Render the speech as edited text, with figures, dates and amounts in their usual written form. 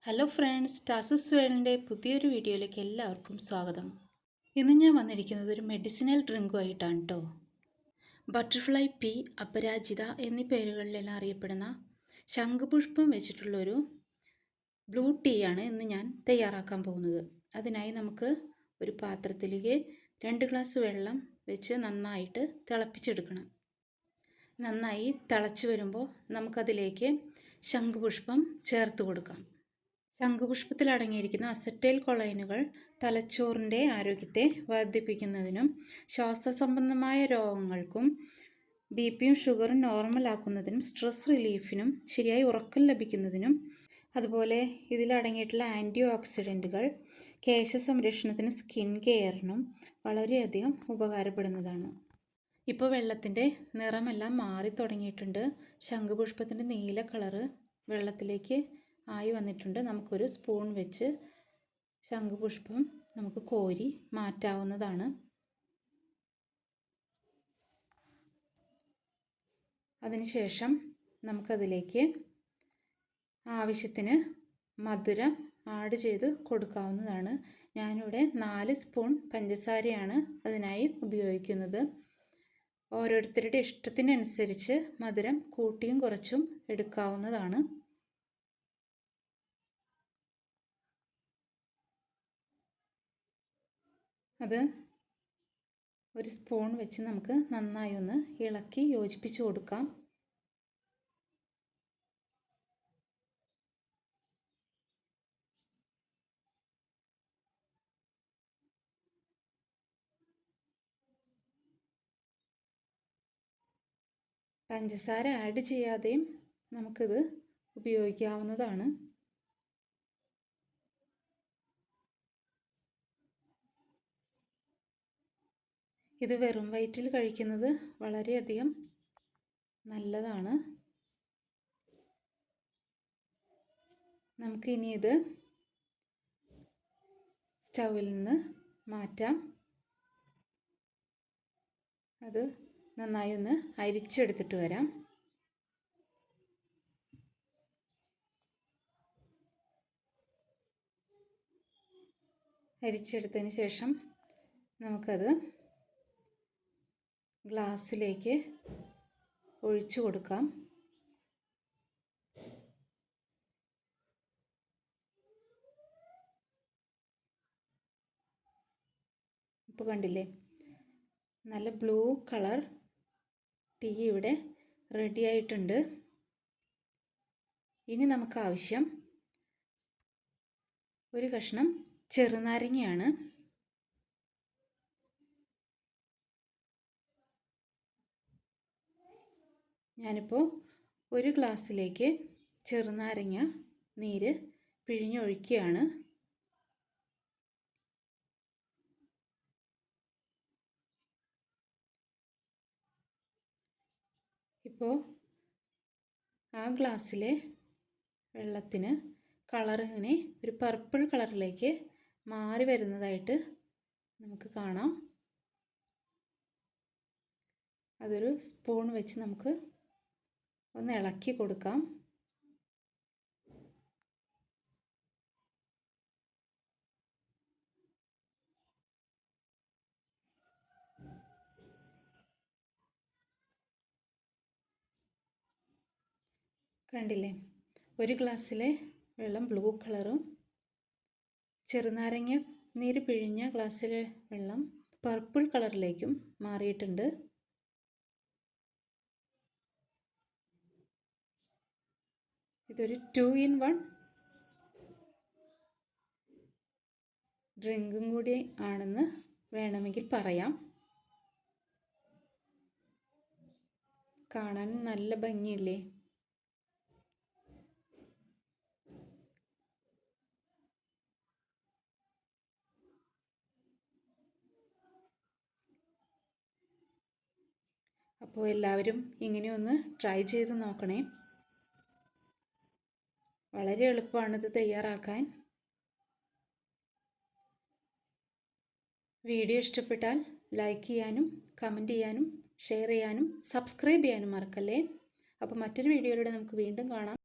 Hello friends, tarsus വേൾഡിൻ്റെ പുതിയൊരു വീഡിയോയിലേക്ക് എല്ലാവർക്കും സ്വാഗതം. ഇന്ന് ഞാൻ വന്നിരിക്കുന്നത് ഒരു മെഡിസിനൽ ഡ്രിങ്കുമായിട്ടാണ് കേട്ടോ. ബട്ടർഫ്ലൈ പീ, അപരാജിത എന്നീ പേരുകളിലെല്ലാം അറിയപ്പെടുന്ന ശംഖുപുഷ്പം വെച്ചിട്ടുള്ളൊരു ബ്ലൂ ടീയാണ് ഇന്ന് ഞാൻ തയ്യാറാക്കാൻ പോകുന്നത്. അതിനായി നമുക്ക് ഒരു പാത്രത്തിലേക്ക് 2 ഗ്ലാസ് വെള്ളം വെച്ച് നന്നായിട്ട് തിളപ്പിച്ചെടുക്കണം. നന്നായി തിളച്ച് വരുമ്പോൾ നമുക്കതിലേക്ക് ശംഖുപുഷ്പം ചേർത്ത് കൊടുക്കാം. ശംഖുപുഷ്പത്തിൽ അടങ്ങിയിരിക്കുന്ന അസറ്റൈൽ കൊളൈനുകൾ തലച്ചോറിൻ്റെ ആരോഗ്യത്തെ വർദ്ധിപ്പിക്കുന്നതിനും ശ്വാസസംബന്ധമായ രോഗങ്ങൾക്കും ബി.പിയും ഷുഗറും നോർമലാക്കുന്നതിനും സ്ട്രെസ് റിലീഫിനും ശരിയായി ഉറക്കം ലഭിക്കുന്നതിനും അതുപോലെ ഇതിലടങ്ങിയിട്ടുള്ള ആൻറ്റി ഓക്സിഡൻറ്റുകൾ കേശ സംരക്ഷണത്തിനും സ്കിൻ കെയറിനും വളരെയധികം ഉപകാരപ്പെടുന്നതാണ്. ഇപ്പോൾ വെള്ളത്തിൻ്റെ നിറമെല്ലാം മാറി തുടങ്ങിയിട്ടുണ്ട്. ശംഖുപുഷ്പത്തിൻ്റെ നീല കളറ് വെള്ളത്തിലേക്ക് ആയി വന്നിട്ടുണ്ട്. നമുക്കൊരു സ്പൂൺ വെച്ച് ശംഖുപുഷ്പം നമുക്ക് കോരി മാറ്റാവുന്നതാണ്. അതിനുശേഷം നമുക്കതിലേക്ക് ആവശ്യത്തിന് മധുരം ആഡ് ചെയ്ത് കൊടുക്കാവുന്നതാണ്. ഞാനിവിടെ 4 സ്പൂൺ പഞ്ചസാരയാണ് അതിനായി ഉപയോഗിക്കുന്നത്. ഓരോരുത്തരുടെ ഇഷ്ടത്തിനനുസരിച്ച് മധുരം കൂട്ടിയും കുറച്ചും എടുക്കാവുന്നതാണ്. അത് ഒരു സ്പൂൺ വെച്ച് നമുക്ക് നന്നായി ഒന്ന് ഇളക്കി യോജിപ്പിച്ച് കൊടുക്കാം. പഞ്ചസാര ആഡ് ചെയ്യാതെയും നമുക്കിത് ഉപയോഗിക്കാവുന്നതാണ്. ഇത് വെറും വയറ്റിൽ കഴിക്കുന്നത് വളരെയധികം നല്ലതാണ്. നമുക്കിനി ഇത് സ്റ്റൗവിൽ നിന്ന് മാറ്റാം. അത് നന്നായി ഒന്ന് അരിച്ചെടുത്തിട്ട് വരാം. അരിച്ചെടുത്തതിന് ശേഷം നമുക്കത് ഗ്ലാസ്സിലേക്ക് ഒഴിച്ചു കൊടുക്കാം. ഇപ്പോൾ കണ്ടില്ലേ, നല്ല ബ്ലൂ കളർ ടീ ഇവിടെ റെഡി ആയിട്ടുണ്ട്. ഇനി നമുക്ക് ആവശ്യം ഒരു കഷ്ണം ചെറുനാരങ്ങയാണ്. ഞാനിപ്പോൾ ഒരു ഗ്ലാസ്സിലേക്ക് ചെറുനാരങ്ങ നീര് പിഴിഞ്ഞൊഴിക്കുകയാണ്. ഇപ്പോൾ ആ ഗ്ലാസ്സിലെ വെള്ളത്തിന് കളറിങ്ങനെ ഒരു പർപ്പിൾ കളറിലേക്ക് മാറി വരുന്നതായിട്ട് നമുക്ക് കാണാം. അതൊരു സ്പൂൺ വെച്ച് നമുക്ക് ഒന്ന് ഇളക്കി കൊടുക്കാം. കണ്ടില്ലേ, ഒരു ഗ്ലാസ്സിലെ വെള്ളം ബ്ലൂ കളറും ചെറുനാരങ്ങ നീര് പിഴിഞ്ഞ ഗ്ലാസ്സിലെ വെള്ളം പർപ്പിൾ കളറിലേക്കും മാറിയിട്ടുണ്ട്. ഇതൊരു 2 in 1 ഡ്രിങ്കും കൂടി ആണെന്ന് വേണമെങ്കിൽ പറയാം. കാണാൻ നല്ല ഭംഗിയില്ലേ? അപ്പോൾ എല്ലാവരും ഇങ്ങനെയൊന്ന് ട്രൈ ചെയ്ത് നോക്കണേ. വളരെ എളുപ്പമാണിത് തയ്യാറാക്കാൻ. വീഡിയോ ഇഷ്ടപ്പെട്ടാൽ ലൈക്ക് ചെയ്യാനും കമൻറ്റ് ചെയ്യാനും ഷെയർ ചെയ്യാനും സബ്സ്ക്രൈബ് ചെയ്യാനും മറക്കല്ലേ. അപ്പോൾ മറ്റൊരു വീഡിയോയിലൂടെ നമുക്ക് വീണ്ടും കാണാം.